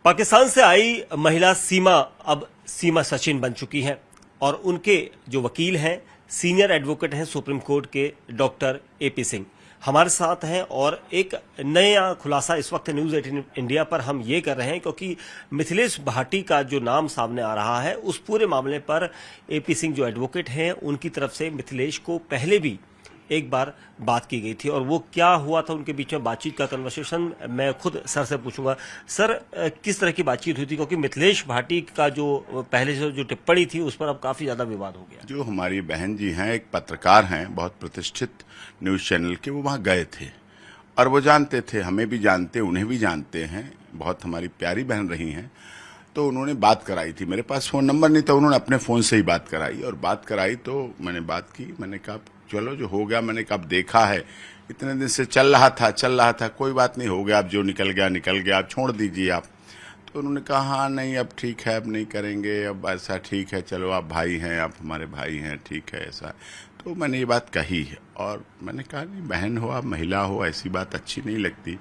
पाकिस्तान से आई महिला सीमा अब सीमा सचिन बन चुकी हैं और उनके जो वकील हैं, सीनियर एडवोकेट हैं सुप्रीम कोर्ट के डॉक्टर एपी सिंह हमारे साथ हैं। और एक नया खुलासा इस वक्त न्यूज 18 इंडिया पर हम ये कर रहे हैं क्योंकि मिथिलेश भाटी का जो नाम सामने आ रहा है उस पूरे मामले पर एपी सिंह जो एडवोकेट हैं उनकी तरफ से मिथिलेश को पहले भी एक बार बात की गई थी और वो क्या हुआ था उनके बीच में बातचीत का कन्वर्सेशन मैं खुद सर से पूछूंगा। सर, किस तरह की बातचीत हुई थी, क्योंकि मिथिलेश भाटी का जो पहले से जो टिप्पणी थी उस पर अब काफी ज्यादा विवाद हो गया। जो हमारी बहन जी हैं, एक पत्रकार हैं बहुत प्रतिष्ठित न्यूज चैनल के, वो वहाँ गए थे और वो जानते थे, हमें भी जानते, उन्हें भी जानते हैं, बहुत हमारी प्यारी बहन रही हैं। तो उन्होंने बात कराई थी, मेरे पास फ़ोन नंबर नहीं था, उन्होंने अपने फ़ोन से ही बात कराई और बात कराई तो मैंने बात की। मैंने कहा चलो जो हो गया, मैंने कहा देखा है, इतने दिन से चल रहा था, कोई बात नहीं, हो गया, अब जो निकल गया, आप छोड़ दीजिए आप। तो उन्होंने कहा हाँ नहीं अब ठीक है, अब नहीं करेंगे, अब ऐसा ठीक है, चलो आप भाई हैं, आप हमारे भाई हैं, ठीक है ऐसा। तो मैंने ये बात कही और मैंने कहा नहीं, बहन हो आप, महिला हो, ऐसी बात अच्छी नहीं लगती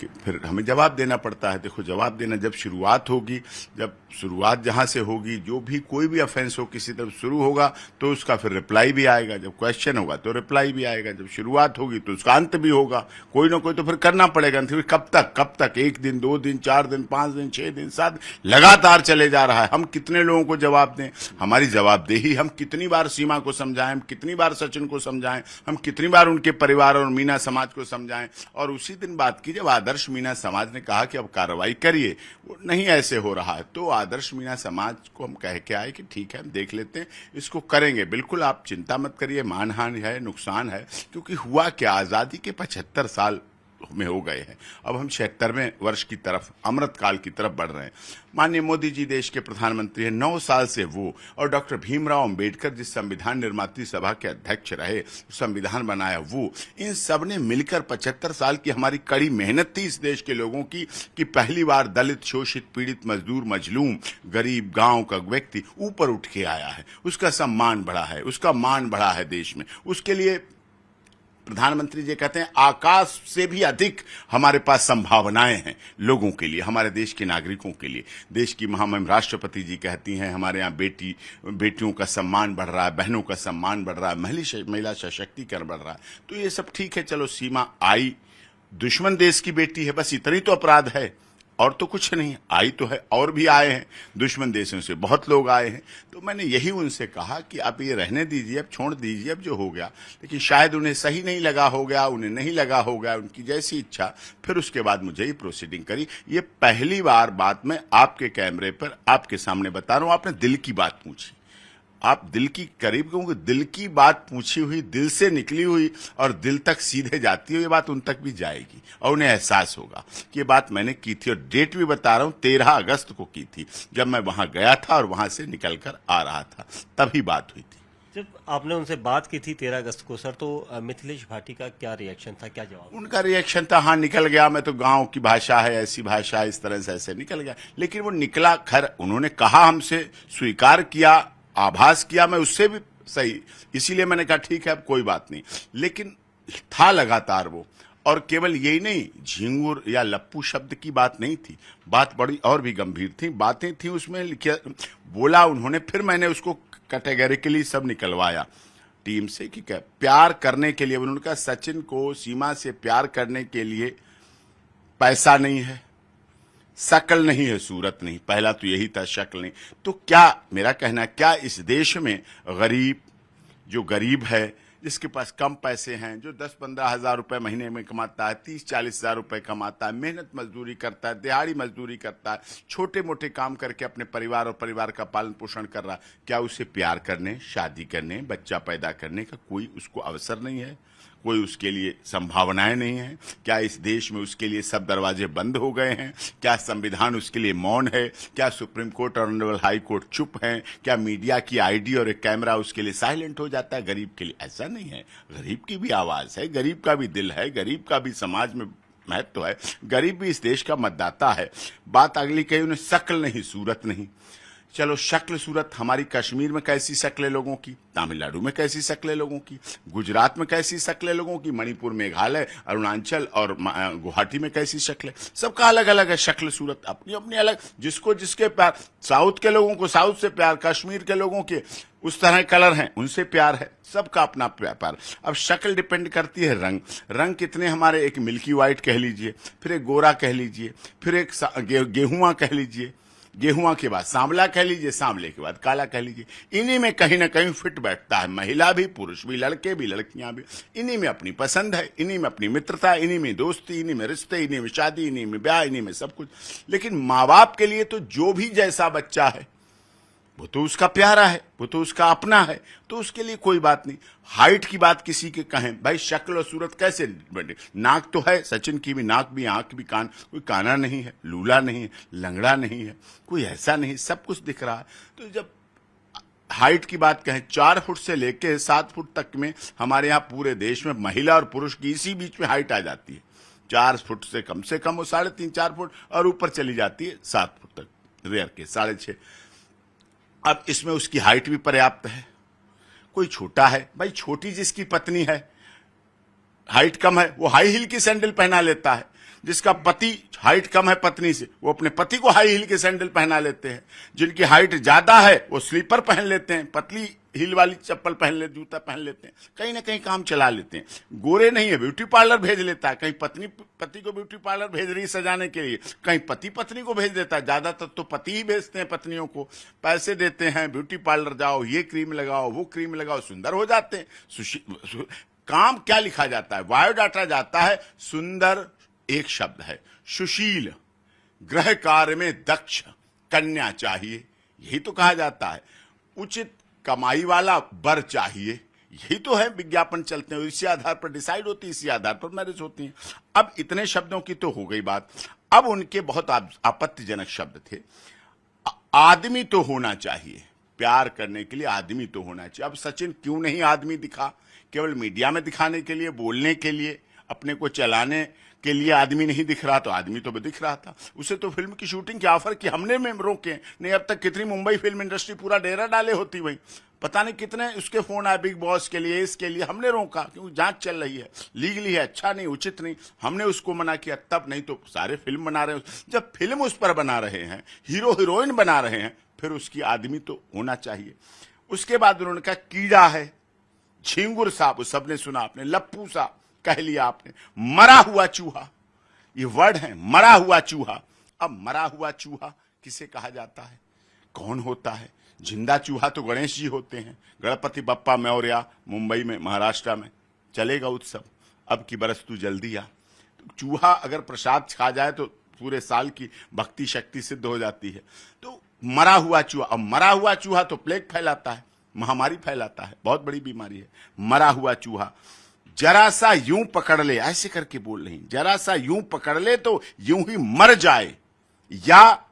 कि फिर हमें जवाब देना पड़ता है। देखो जवाब देना जब शुरुआत होगी, जब शुरुआत जहाँ से होगी, जो भी कोई भी ऑफेंस हो किसी तरफ शुरू होगा तो उसका फिर रिप्लाई भी आएगा, जब क्वेश्चन होगा तो रिप्लाई भी आएगा, जब शुरुआत होगी तो उसका अंत भी होगा, कोई ना कोई तो फिर करना पड़ेगा। फिर कब तक 1 दिन 2 दिन 4 दिन 5 दिन 6 दिन 7 लगातार चले जा रहा है। हम कितने लोगों को जवाब दें? हमारी जवाबदेही, हम कितनी बार सीमा को समझाएं, हम कितनी बार सचिन को समझाएं, हम कितनी बार उनके परिवार और मीना समाज को समझाएं। और उसी दिन बात की जब आदर्श मीना समाज ने कहा कि अब कार्रवाई करिए, वो नहीं ऐसे हो रहा है, तो आदर्श मीना समाज को हम कह के आए कि ठीक है हम देख लेते हैं, इसको करेंगे, बिल्कुल आप चिंता मत करिए, मानहानि है, नुकसान है। क्योंकि हुआ क्या, आज़ादी के 75 साल में हो गए हैं, अब हम 76वें वर्ष की तरफ, अमृतकाल की तरफ बढ़ रहे हैं। माननीय मोदी जी देश के प्रधानमंत्री हैं, 9 साल से वो और डॉक्टर भीमराव अंबेडकर जिस संविधान निर्मात्री सभा के अध्यक्ष रहे, संविधान बनाया वो, इन सब ने मिलकर 75 साल की हमारी कड़ी मेहनत थी इस देश के लोगों की कि पहली बार दलित, शोषित, पीड़ित, मजदूर, मजलूम, गरीब, गांव का व्यक्ति ऊपर उठ के आया है, उसका सम्मान बढ़ा है, उसका मान बढ़ा है देश में। उसके लिए प्रधानमंत्री जी कहते हैं आकाश से भी अधिक हमारे पास संभावनाएं हैं लोगों के लिए, हमारे देश के नागरिकों के लिए। देश की महामहिम राष्ट्रपति जी कहती हैं हमारे यहाँ बेटियों का सम्मान बढ़ रहा है, बहनों का सम्मान बढ़ रहा है, महिला सशक्तिकरण बढ़ रहा है। तो ये सब ठीक है, चलो सीमा आई, दुश्मन देश की बेटी है, बस इतनी तो अपराध है और तो कुछ नहीं। आई तो है, और भी आए हैं, दुश्मन देशों से बहुत लोग आए हैं। तो मैंने यही उनसे कहा कि आप ये रहने दीजिए, अब छोड़ दीजिए, अब जो हो गया। लेकिन शायद उन्हें सही नहीं लगा हो गया, उन्हें नहीं लगा हो गया, उनकी जैसी इच्छा। फिर उसके बाद मुझे ही प्रोसीडिंग करी। ये पहली बार बात मैं आपके कैमरे पर आपके सामने बता रहा हूं, आपने दिल की बात पूछी, आप दिल की करीब, क्योंकि दिल की बात पूछी हुई, दिल से निकली हुई और दिल तक सीधे जाती है, ये बात उन तक भी जाएगी और उन्हें एहसास होगा कि ये बात मैंने की थी। और डेट भी बता रहा हूं, 13 अगस्त को की थी, जब मैं वहां गया था और वहां से निकलकर आ रहा था, तभी बात हुई थी। जब आपने उनसे बात की थी 13 अगस्त को सर, तो मिथिलेश भाटी का क्या रिएक्शन था, क्या जवाब? उनका रिएक्शन था हाँ निकल गया, मैं तो गांव की भाषा है, ऐसी भाषा है, इस तरह से ऐसे निकल गया। लेकिन वो निकला, खैर उन्होंने कहा, हमसे स्वीकार किया, आभास किया, मैं उससे भी सही, इसीलिए मैंने कहा ठीक है अब कोई बात नहीं। लेकिन था लगातार वो, और केवल यही नहीं, झिंगुर या लप्पू शब्द की बात नहीं थी, बात बड़ी और भी गंभीर थी, बातें थी उसमें लिखा, बोला उन्होंने। फिर मैंने उसको कैटेगरिकली सब निकलवाया टीम से कि क्या प्यार करने के लिए, उन्होंने कहा सचिन को सीमा से प्यार करने के लिए पैसा नहीं है, शक्ल नहीं है, सूरत नहीं, पहला तो यही था, शक्ल नहीं। तो क्या मेरा कहना, क्या इस देश में गरीब, जो गरीब है, जिसके पास कम पैसे हैं, जो 10-15 हज़ार रुपए महीने में कमाता है, 30-40 हज़ार रुपए कमाता है, मेहनत मजदूरी करता है, दिहाड़ी मजदूरी करता है, छोटे मोटे काम करके अपने परिवार और परिवार का पालन पोषण कर रहा है, क्या उसे प्यार करने, शादी करने, बच्चा पैदा करने का कोई उसको अवसर नहीं है? कोई उसके लिए संभावनाएं नहीं है? क्या इस देश में उसके लिए सब दरवाजे बंद हो गए हैं? क्या संविधान उसके लिए मौन है? क्या सुप्रीम कोर्ट और ऑनरेबल हाई कोर्ट चुप हैं? क्या मीडिया की आईडी और एक कैमरा उसके लिए साइलेंट हो जाता है? गरीब के लिए ऐसा नहीं है, गरीब की भी आवाज है, गरीब का भी दिल है, गरीब का भी समाज में महत्व है, गरीब भी इस देश का मतदाता है। बात अगली कही, उन्हें शक्ल नहीं, सूरत नहीं। चलो शक्ल सूरत, हमारी कश्मीर में कैसी शक्ल है लोगों की, तमिलनाडु में कैसी शक्ल है लोगों की, गुजरात में कैसी शक्ल है लोगों की, मणिपुर, मेघालय, अरुणाचल और गुवाहाटी में कैसी शक्ल है। सबका अलग अलग है शक्ल सूरत, अपनी अपनी अलग, जिसको जिसके प्यार, साउथ के लोगों को साउथ से प्यार, कश्मीर के लोगों के उस तरह कलर हैं उनसे प्यार है, सबका अपना प्यार। अब शक्ल डिपेंड करती है रंग, रंग कितने हमारे, एक मिल्की व्हाइट कह लीजिए, फिर एक गोरा कह लीजिए, फिर एक गेहुआ कह लीजिए, गेहुआ के बाद सांवला कह लीजिए, सांवले के बाद काला कह लीजिए। इन्हीं में कहीं ना कहीं फिट बैठता है, महिला भी, पुरुष भी, लड़के भी, लड़कियां भी। इन्हीं में अपनी पसंद है, इन्हीं में अपनी मित्रता, इन्हीं में दोस्ती, इन्हीं में रिश्ते, इन्हीं में शादी, इन्हीं में ब्याह, इन्हीं में सब कुछ। लेकिन माँ बाप के लिए तो जो भी जैसा बच्चा है वो तो उसका प्यारा है, वो तो उसका अपना है, तो उसके लिए कोई बात नहीं। हाइट की बात किसी के कहें, भाई शक्ल और सूरत कैसे बने, नाक तो है, सचिन की भी नाक भी, आंख भी, कान, कोई काना नहीं है, लूला नहीं है, लंगड़ा नहीं है, कोई ऐसा नहीं, सब कुछ दिख रहा है। तो जब हाइट की बात कहें, 4 फुट से लेके 7 फुट तक में हमारे यहाँ पूरे देश में महिला और पुरुष की इसी बीच में हाइट आ जाती है। 4 फुट से कम वो 3.5-4 फुट, और ऊपर चली जाती है 7 फुट तक, रेयर के 6.5। अब इसमें उसकी हाइट भी पर्याप्त है। कोई छोटा है, भाई छोटी जिसकी पत्नी है, हाइट कम है, वो हाई हील की सैंडल पहना लेता है। जिसका पति हाइट कम है पत्नी से, वो अपने पति को हाई हील के सैंडल पहना लेते हैं। जिनकी हाइट ज्यादा है वो स्लीपर पहन लेते हैं, पतली हील वाली चप्पल पहन ले, जूता पहन लेते हैं, कहीं ना कहीं काम चला लेते हैं। गोरे नहीं है, ब्यूटी पार्लर भेज लेता है, कहीं पत्नी पति को ब्यूटी पार्लर भेज रही है सजाने के लिए, कहीं पति पत्नी को भेज देता है। ज्यादातर तो पति ही भेजते हैं पत्नियों को, पैसे देते हैं, ब्यूटी पार्लर जाओ, ये क्रीम लगाओ, वो क्रीम लगाओ, सुंदर हो जाते हैं। काम क्या लिखा जाता है, बायोडाटा जाता है, सुंदर एक शब्द है, सुशील, गृह कार्य में दक्ष कन्या चाहिए, यही तो कहा जाता है। उचित कमाई वाला वर चाहिए, यही तो है। विज्ञापन चलते हैं, इसी आधार पर डिसाइड होती है, इसी आधार पर मैरिज होती है। अब इतने शब्दों की तो हो गई बात। अब उनके बहुत आपत्तिजनक शब्द थे। आदमी तो होना चाहिए, प्यार करने के लिए आदमी तो होना चाहिए। अब सचिन क्यों नहीं आदमी दिखा, केवल मीडिया में दिखाने के लिए, बोलने के लिए, अपने को चलाने के लिए आदमी नहीं दिख रहा, तो आदमी तो दिख रहा था। उसे तो फिल्म की शूटिंग की ऑफर की, हमने में रोके नहीं। अब तक कितनी मुंबई फिल्म इंडस्ट्री पूरा डेरा डाले होती वही, पता नहीं कितने उसके फोन आए बिग बॉस के लिए, इसके लिए। हमने रोका क्योंकि जांच चल रही है, लीगली है, अच्छा नहीं, उचित नहीं, हमने उसको मना किया। तब नहीं तो सारे फिल्म बना रहे हैं, जब फिल्म उस पर बना रहे हैं, हीरो हीरोइन बना रहे हैं, फिर उसकी आदमी तो होना चाहिए। उसके बाद उन्होंने कहा कीड़ा है, झिंगुर साहब, सबने सुना आपने, लप्पू सा कह लिया आपने, मरा हुआ चूहा, ये वर्ड है, मरा हुआ चूहा। अब मरा हुआ चूहा किसे कहा जाता है, कौन होता है? जिंदा चूहा तो गणेश जी होते हैं, गणपति बप्पा मौर्य, मुंबई में, महाराष्ट्र में चलेगा उत्सव। अब की बरस तू जल्दी आ। तो चूहा अगर प्रसाद खा जाए तो पूरे साल की भक्ति शक्ति सिद्ध हो जाती है। तो मरा हुआ चूहा, अब मरा हुआ चूहा तो प्लेग फैलाता है, महामारी फैलाता है, बहुत बड़ी बीमारी है। मरा हुआ चूहा, जरा सा यूं पकड़ ले, ऐसे करके बोल रही, जरा सा यूं पकड़ ले तो यूं ही मर जाए, या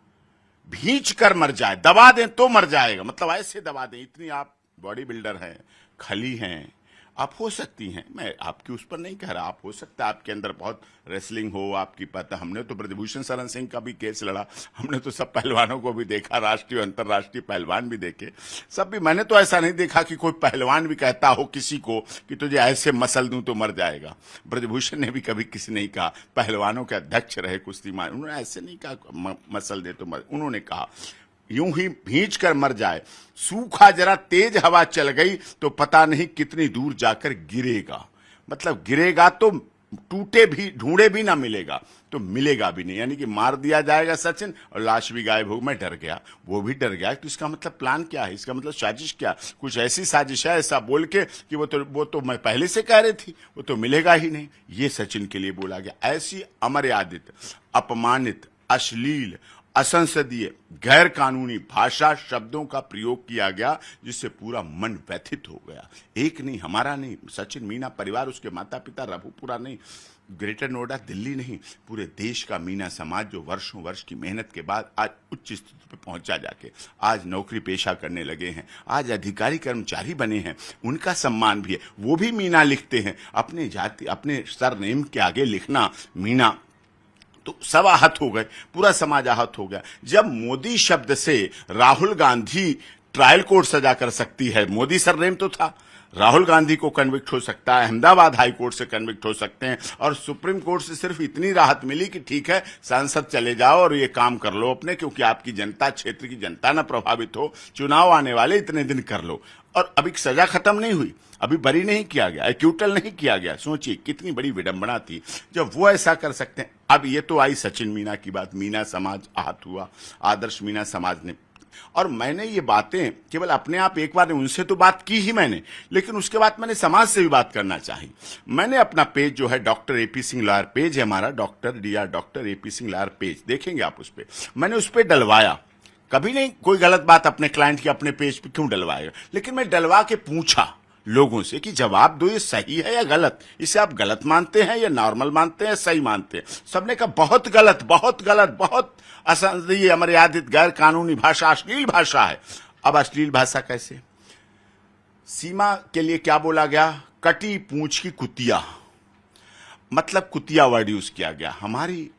भींच कर मर जाए, दबा दें तो मर जाएगा, मतलब ऐसे दबा दें। इतनी आप बॉडी बिल्डर हैं, खली हैं, आप हो सकती हैं, मैं आपकी उस पर नहीं कह रहा, आप हो सकता है आपके अंदर बहुत रेसलिंग हो, आपकी पता। हमने तो ब्रजभूषण शरण सिंह का भी केस लड़ा, हमने तो सब पहलवानों को भी देखा, राष्ट्रीय अंतर्राष्ट्रीय पहलवान भी देखे, सब भी। मैंने तो ऐसा नहीं देखा कि कोई पहलवान भी कहता हो किसी को कि तुझे ऐसे मसल दूं तो मर जाएगा। ब्रजभूषण ने भी कभी किसी नहीं कहा, पहलवानों के अध्यक्ष रहे कुश्ती मान, उन्होंने ऐसे नहीं कहा मसल दे तो मर, उन्होंने कहा यूं ही भींच कर मर जाए। सूखा, जरा तेज हवा चल गई तो पता नहीं कितनी दूर जाकर गिरेगा, मतलब गिरेगा तो टूटे भी, ढूंढे भी ना मिलेगा, तो मिलेगा भी नहीं, यानी कि मार दिया जाएगा सचिन और लाश भी गायब हो। मैं डर गया, वो भी डर गया। तो इसका मतलब प्लान क्या है, इसका मतलब साजिश क्या? कुछ ऐसी साजिश है ऐसा बोल के कि वो तो मैं पहले से कह रही थी, वो तो मिलेगा ही नहीं, ये सचिन के लिए बोला गया। ऐसी अमर्यादित, अपमानित, अश्लील, असंसदीय, गैर कानूनी भाषा, शब्दों का प्रयोग किया गया जिससे पूरा मन व्यथित हो गया। एक नहीं, हमारा नहीं, सचिन मीना परिवार, उसके माता पिता, रघुपुरा नहीं, ग्रेटर नोएडा, दिल्ली नहीं, पूरे देश का मीना समाज जो वर्षों वर्ष की मेहनत के बाद आज उच्च स्थिति पर पहुंचा जाके आज नौकरी पेशा करने लगे हैं, आज अधिकारी कर्मचारी बने हैं, उनका सम्मान भी है। वो भी मीना लिखते हैं, अपने जाति, अपने सरनेम के आगे लिखना मीना तो सब आहत हो गए, पूरा समाज आहत हो गया। जब मोदी शब्द से राहुल गांधी ट्रायल कोर्ट सजा कर सकती है, मोदी सरनेम तो था, राहुल गांधी को कन्विक्ट हो सकता है, अहमदाबाद हाई कोर्ट से कन्विक्ट हो सकते हैं, और सुप्रीम कोर्ट से सिर्फ इतनी राहत मिली कि ठीक है सांसद चले जाओ और ये काम कर लो अपने, क्योंकि आपकी जनता, क्षेत्र की जनता ना प्रभावित हो, चुनाव आने वाले, इतने दिन कर लो। और अभी सजा खत्म नहीं हुई, अभी बरी नहीं किया गया, एक्यूटल नहीं किया गया। सोचिए कितनी बड़ी विडंबना थी जब वो ऐसा कर सकते हैं। अब ये तो आई सचिन मीना की बात, मीना समाज आहत हुआ, आदर्श मीना समाज ने, और मैंने ये बातें केवल अपने आप एक बार उनसे तो बात की ही मैंने, लेकिन उसके बाद मैंने समाज से भी बात करना चाहिए। मैंने अपना पेज जो है doctor AP Singh lawyer page है हमारा, doctor AP Singh lawyer page देखेंगे आप, उस पर मैंने उस पर डलवाया, कभी नहीं कोई गलत बात अपने क्लाइंट की अपने पेज पे क्यों डलवाएगा, लेकिन मैं डलवा के पूछा लोगों से कि जवाब दो, ये सही है या गलत, इसे आप गलत मानते हैं या नॉर्मल मानते हैं, सही मानते हैं। सबने कहा बहुत गलत, बहुत गलत, बहुत असंसदीय, अमर्यादित, गैर कानूनी भाषा, अश्लील भाषा है। अब अश्लील भाषा कैसे? सीमा के लिए क्या बोला गया? कटी पूंछ की कुतिया, मतलब कुतिया वर्ड यूज किया गया। हमारी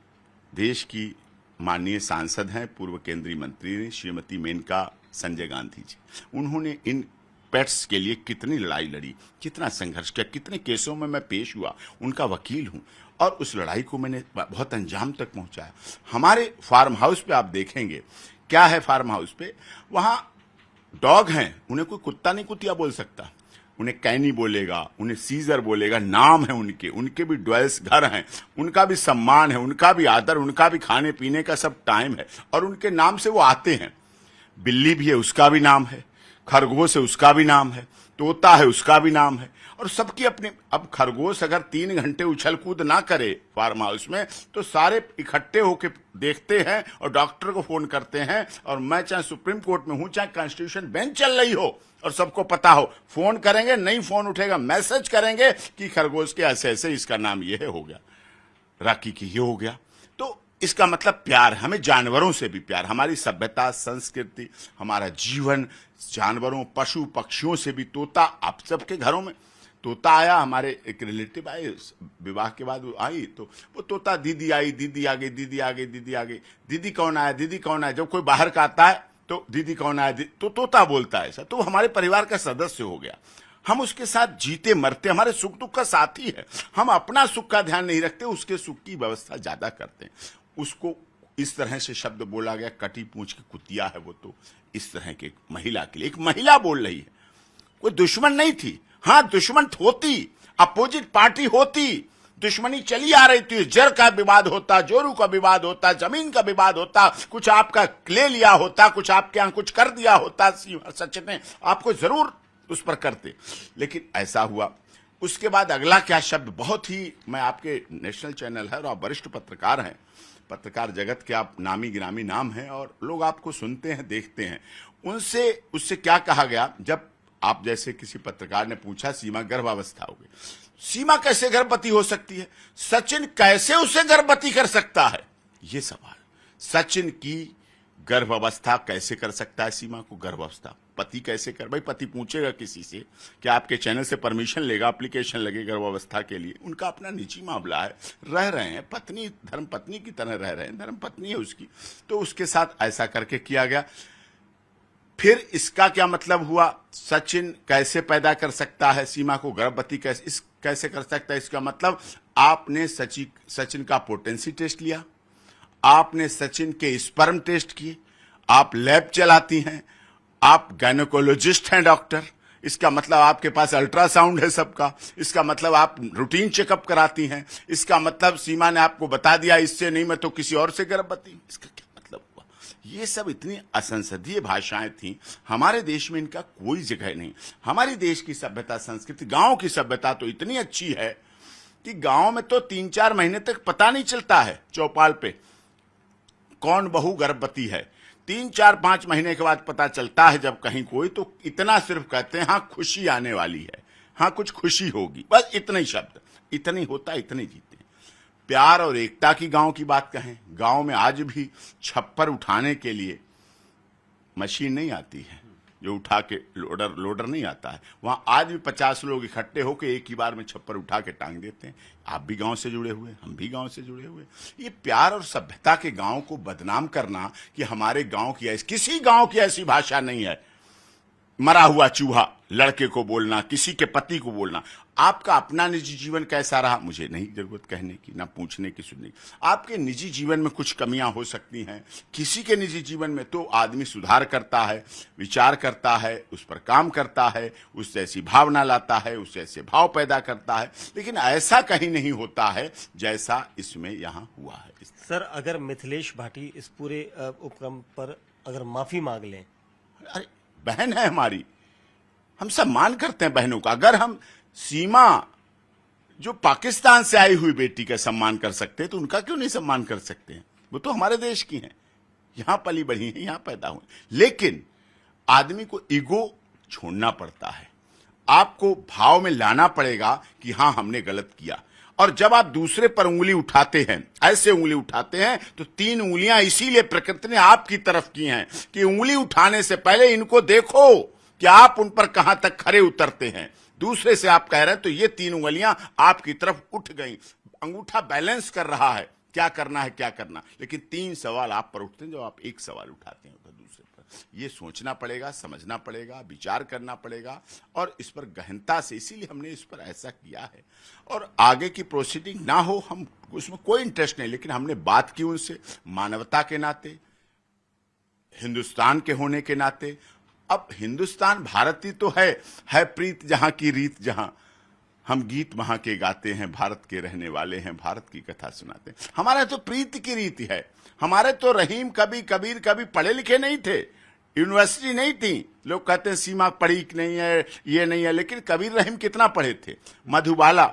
देश की माननीय सांसद हैं, पूर्व केंद्रीय मंत्री श्रीमती मेनका संजय गांधी जी, उन्होंने इन पेट्स के लिए कितनी लड़ाई लड़ी, कितना संघर्ष किया, कितने केसों में मैं पेश हुआ, उनका वकील हूं, और उस लड़ाई को मैंने बहुत अंजाम तक पहुंचाया। हमारे फार्म हाउस पे आप देखेंगे क्या है, फार्म हाउस पे वहां डॉग हैं, उन्हें कोई कुत्ता नहीं कुतिया बोल सकता, उन्हें कैनी बोलेगा, उन्हें सीजर बोलेगा, नाम है उनके भी ड्वेल्स घर हैं, उनका भी सम्मान है, उनका भी आदर, उनका भी खाने पीने का सब टाइम है, और उनके नाम से वो आते हैं। बिल्ली भी है, उसका भी नाम है, खरगोश है, उसका भी नाम है, तोता है, उसका भी नाम है, और सबकी अपने। अब खरगोश अगर 3 घंटे उछल कूद ना करे फार्म हाउस में, तो सारे इकट्ठे होकर देखते हैं और डॉक्टर को फोन करते हैं, और मैं चाहे सुप्रीम कोर्ट में हूं, चाहे कॉन्स्टिट्यूशन बेंच चल रही हो, और सबको पता हो, फोन करेंगे, नहीं फोन उठेगा, मैसेज करेंगे कि खरगोश के ऐसे ऐसे इसका नाम ये हो गया, राखी की ये हो गया। तो इसका मतलब प्यार, हमें जानवरों से भी प्यार, हमारी सभ्यता, संस्कृति, हमारा जीवन जानवरों, पशु पक्षियों से भी। तोता आप सबके घरों में तोता आया, हमारे एक रिलेटिव आए, विवाह के बाद वो आई, तो वो तोता, दीदी आई, दीदी आ गई, दीदी आ गई, दीदी आ गई, दीदी कौन आया, दीदी कौन आया। जब कोई बाहर का आता है तो दीदी कौन आया, तो तोता बोलता है ऐसा, तो हमारे परिवार का सदस्य हो गया। हम उसके साथ जीते मरते, हमारे सुख दुख का साथी है। हम अपना सुख का ध्यान नहीं रखते, उसके सुख की व्यवस्था ज्यादा करते हैं। उसको इस तरह से शब्द बोला गया, कटी पूंछ की कुतिया है वो, तो इस तरह के महिला के लिए, एक महिला बोल रही है, कोई दुश्मन नहीं थी। हाँ, दुश्मन होती, अपोजिट पार्टी होती, दुश्मनी चली आ रही थी, जर का विवाद होता, जोरू का विवाद होता, जमीन का विवाद होता, कुछ आपका ले लिया होता, कुछ आपके यहां कुछ कर दिया होता, सचिन ने आपको जरूर उस पर करते, लेकिन ऐसा हुआ। उसके बाद अगला क्या शब्द, बहुत ही, मैं आपके नेशनल चैनल है और आप वरिष्ठ पत्रकार हैं, पत्रकार जगत के आप नामी गिरामी नाम हैं, और लोग आपको सुनते हैं, देखते हैं। उससे क्या कहा गया, जब आप जैसे किसी पत्रकार ने पूछा सीमा गर्भावस्था हो गई, सीमा कैसे गर्भवती हो सकती है, सचिन कैसे उसे गर्भवती कर सकता है, ये सवाल। सचिन की गर्भावस्था कैसे कर सकता है, सीमा को गर्भावस्था, पति कैसे कर, भाई पति पूछेगा किसी से कि आपके चैनल से परमिशन लेगा, एप्लीकेशन लगे गर्भावस्था के लिए, उनका अपना निजी मामला है, रह रहे हैं, पत्नी धर्म पत्नी की तरह रह रहे हैं, धर्म पत्नी है उसकी, तो उसके साथ ऐसा करके किया गया। फिर इसका क्या मतलब हुआ, सचिन कैसे पैदा कर सकता है, सीमा को गर्भवती कैसे कर सकता है, इसका मतलब आपने सचिन का पोटेंसी टेस्ट लिया, आपने सचिन के स्पर्म टेस्ट किए, आप लैब चलाती हैं, आप गायनेकोलॉजिस्ट हैं डॉक्टर, इसका मतलब आपके पास अल्ट्रासाउंड है सबका, इसका मतलब आप रूटीन चेकअप कराती हैं, इसका मतलब सीमा ने आपको बता दिया इससे नहीं मैं तो किसी और से गर्भवती, इसका क्या मतलब हुआ। ये सब इतनी असंसदीय भाषाएं थी, हमारे देश में इनका कोई जगह नहीं। हमारी देश की सभ्यता संस्कृति, गांव की सभ्यता तो इतनी अच्छी है कि गांव में तो 3-4 महीने तक पता नहीं चलता है चौपाल पे कौन बहू गर्भवती है, 3-4-5 महीने के बाद पता चलता है जब कहीं कोई, तो इतना सिर्फ कहते हैं हाँ खुशी आने वाली है, हाँ कुछ खुशी होगी, बस इतने ही शब्द, इतनी होता, इतने जीते। प्यार और एकता की गांव की बात कहें, गांव में आज भी छप्पर उठाने के लिए मशीन नहीं आती है, जो उठा के लोडर नहीं आता है, वहां आज भी 50 लोग इकट्ठे होकर एक ही बार में छप्पर उठा के टांग देते हैं। आप भी गांव से जुड़े हुए, हम भी गांव से जुड़े हुए। ये प्यार और सभ्यता के गांव को बदनाम करना कि हमारे गांव की किसी गांव की ऐसी भाषा नहीं है। मरा हुआ चूहा लड़के को बोलना, किसी के पति को बोलना। आपका अपना निजी जीवन कैसा रहा, मुझे नहीं जरूरत कहने की, ना पूछने की, सुनने की। आपके निजी जीवन में कुछ कमियां हो सकती हैं, किसी के निजी जीवन में, तो आदमी सुधार करता है, विचार करता है, उस पर काम करता है, उस जैसी भावना लाता है, उस जैसे भाव पैदा करता है। लेकिन ऐसा कहीं नहीं होता है जैसा इसमें यहां हुआ है। सर, अगर मिथिलेश भाटी इस पूरे उपक्रम पर अगर माफी मांग लें? अरे बहन है हमारी, हम सम्मान करते हैं बहनों का। अगर हम सीमा जो पाकिस्तान से आई हुई बेटी का सम्मान कर सकते हैं तो उनका क्यों नहीं सम्मान कर सकते हैं? वो तो हमारे देश की हैं, यहां पली बढ़ी हैं, यहां पैदा हुई। लेकिन आदमी को ईगो छोड़ना पड़ता है, आपको भाव में लाना पड़ेगा कि हां हमने गलत किया। और जब आप दूसरे पर उंगली उठाते हैं, ऐसे उंगली उठाते हैं, तो 3 उंगलियां इसीलिए प्रकृति ने आपकी तरफ की हैं कि उंगली उठाने से पहले इनको देखो कि आप उन पर कहां तक खरे उतरते हैं। दूसरे से आप कह रहे हैं तो ये 3 उंगलियां आपकी तरफ उठ गई, अंगूठा बैलेंस कर रहा है क्या करना है क्या करना। लेकिन 3 सवाल आप पर उठते हैं जब आप एक सवाल उठाते हैं तो दूसरे पर। ये सोचना पड़ेगा, समझना पड़ेगा, विचार करना पड़ेगा और इस पर गहनता से, इसीलिए हमने इस पर ऐसा किया है। और आगे की प्रोसीडिंग ना हो, हम उसमें कोई इंटरेस्ट नहीं, लेकिन हमने बात की उनसे मानवता के नाते, हिंदुस्तान के होने के नाते। अब हिंदुस्तान भारती तो है प्रीत जहां की रीत जहां, हम गीत वहां के गाते हैं, भारत के रहने वाले हैं, भारत की कथा सुनाते हैं। हमारा तो प्रीत की रीति है। हमारे तो रहीम कभी कबीर कभी पढ़े लिखे नहीं थे, यूनिवर्सिटी नहीं थी। लोग कहते हैं सीमा पढ़ी नहीं है, ये नहीं है, लेकिन कबीर रहीम कितना पढ़े थे। मधुबाला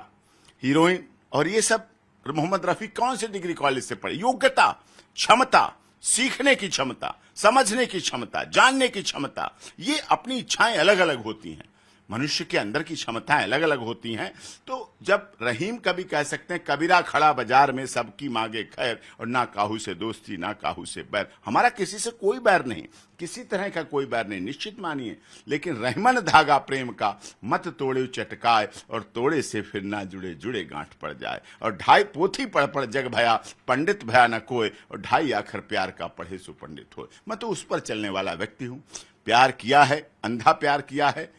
हीरोइन और ये सब, मोहम्मद रफी कौन से डिग्री कॉलेज से पढ़े? योग्यता, क्षमता, सीखने की क्षमता, समझने की क्षमता, जानने की क्षमता, ये अपनी इच्छाएं अलग अलग होती हैं। मनुष्य के अंदर की क्षमताएं अलग अलग होती हैं। तो जब रहीम कभी कह सकते हैं कबीरा खड़ा बाजार में सबकी मांगे खैर, और ना काहू से दोस्ती ना काहू से बैर। हमारा किसी से कोई बैर नहीं, किसी तरह का कोई बैर नहीं, निश्चित मानिए। लेकिन रहमन धागा प्रेम का मत तोड़े चटकाए, और तोड़े से फिर ना जुड़े जुड़े गांठ पड़ जाए। और 2.5 पोथी पढ़ जग भया, पंडित भया न कोय, और 2.5 आखर प्यार का पढ़े सो पंडित हो। मैं तो उस पर चलने वाला व्यक्ति हूं। प्यार किया है, अंधा प्यार किया है,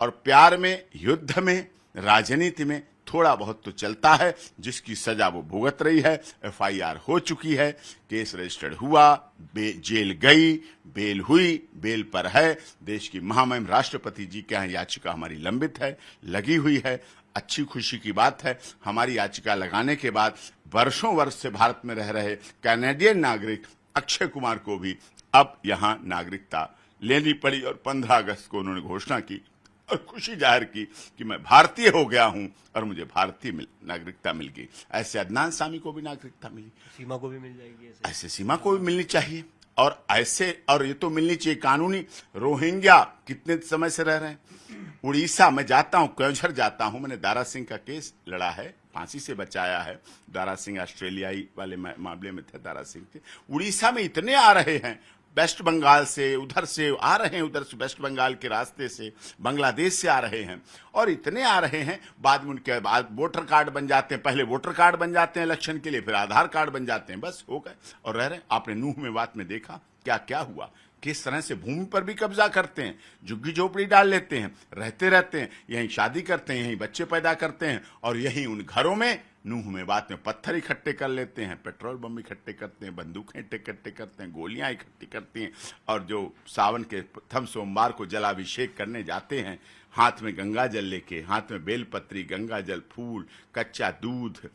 और प्यार में, युद्ध में, राजनीति में थोड़ा बहुत तो चलता है। जिसकी सजा वो भुगत रही है। FIR हो चुकी है, केस रजिस्टर्ड हुआ, जेल गई, बेल हुई, बेल पर है। देश की महामहिम राष्ट्रपति जी के यहाँ याचिका हमारी लंबित है, लगी हुई है। अच्छी खुशी की बात है, हमारी याचिका लगाने के बाद वर्षों वर्ष से भारत में रह रहे कैनेडियन नागरिक अक्षय कुमार को भी अब यहां नागरिकता लेनी पड़ी, और 15 अगस्त को उन्होंने घोषणा की और खुशी जाहिर की कि मैं भारतीय हो गया हूं और मुझे भारतीय नागरिकता मिल गई। ऐसे अदनान सामी को भी नागरिकता मिली, सीमा को भी मिल जाएगी। ऐसे सीमा को भी मिलनी चाहिए। और ऐसे, और ये तो मिलनी चाहिए कानूनी। रोहिंग्या कितने समय से रह रहे हैं उड़ीसा। मैं जाता हूं, केवझर जाता हूं, मैंने दारा सिंह का केस लड़ा है, फांसी से बचाया है। दारा सिंह ऑस्ट्रेलियाई वाले मामले में थे, दारा सिंह थे। उड़ीसा में इतने आ रहे हैं, वेस्ट बंगाल से, उधर से आ रहे हैं, उधर से वेस्ट बंगाल के रास्ते से, बांग्लादेश से आ रहे हैं, और इतने आ रहे हैं। बाद में उनके बाद वोटर कार्ड बन जाते हैं। पहले वोटर कार्ड बन जाते हैं इलेक्शन के लिए, फिर आधार कार्ड बन जाते हैं, बस हो गए और रह रहे हैं। आपने नूह में बात में देखा क्या क्या हुआ, किस तरह से भूमि पर भी कब्जा करते हैं, झुग्गी झोपड़ी डाल लेते हैं, रहते रहते हैं, यहीं शादी करते हैं, यहीं बच्चे पैदा करते हैं, और यहीं उन घरों में नूह में बात में पत्थर इकट्ठे कर लेते हैं, पेट्रोल बम इकट्ठे करते हैं, बंदूकें इकट्ठे करते हैं, गोलियां इकट्ठी करती हैं। और जो सावन के प्रथम सोमवार को जलाभिषेक करने जाते हैं, हाथ में गंगा जल लेके, हाथ में बेलपत्री, गंगा जल, फूल, कच्चा दूध,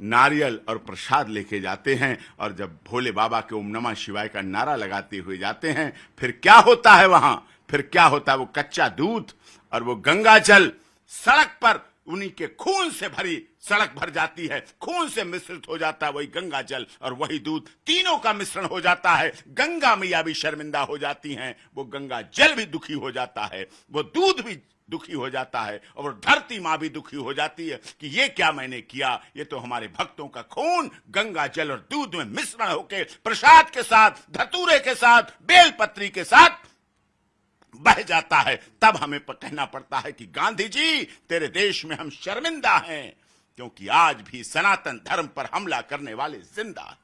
नारियल और प्रसाद लेके जाते हैं। और जब भोले बाबा के ओम नमः शिवाय का नारा लगाते हुए जाते हैं, फिर क्या होता है वहां, फिर क्या होता है? वो कच्चा दूध और वो गंगा जल सड़क पर उन्हीं के खून से भरी सड़क भर जाती है, खून से मिश्रित हो जाता है वही गंगा जल और वही दूध, तीनों का मिश्रण हो जाता है। गंगा मैया भी शर्मिंदा हो जाती हैं, वो गंगा जल भी दुखी हो जाता है, वो दूध भी दुखी हो जाता है, और धरती मां भी दुखी हो जाती है कि ये क्या मैंने किया। ये तो हमारे भक्तों का खून गंगा जल और दूध में मिश्रण होकर प्रसाद के साथ, धतूरे के साथ, बेलपत्री के साथ बह जाता है, तब हमें कहना पड़ता है कि गांधी जी, तेरे देश में हम शर्मिंदा हैं, क्योंकि आज भी सनातन धर्म पर हमला करने वाले जिंदा हैं।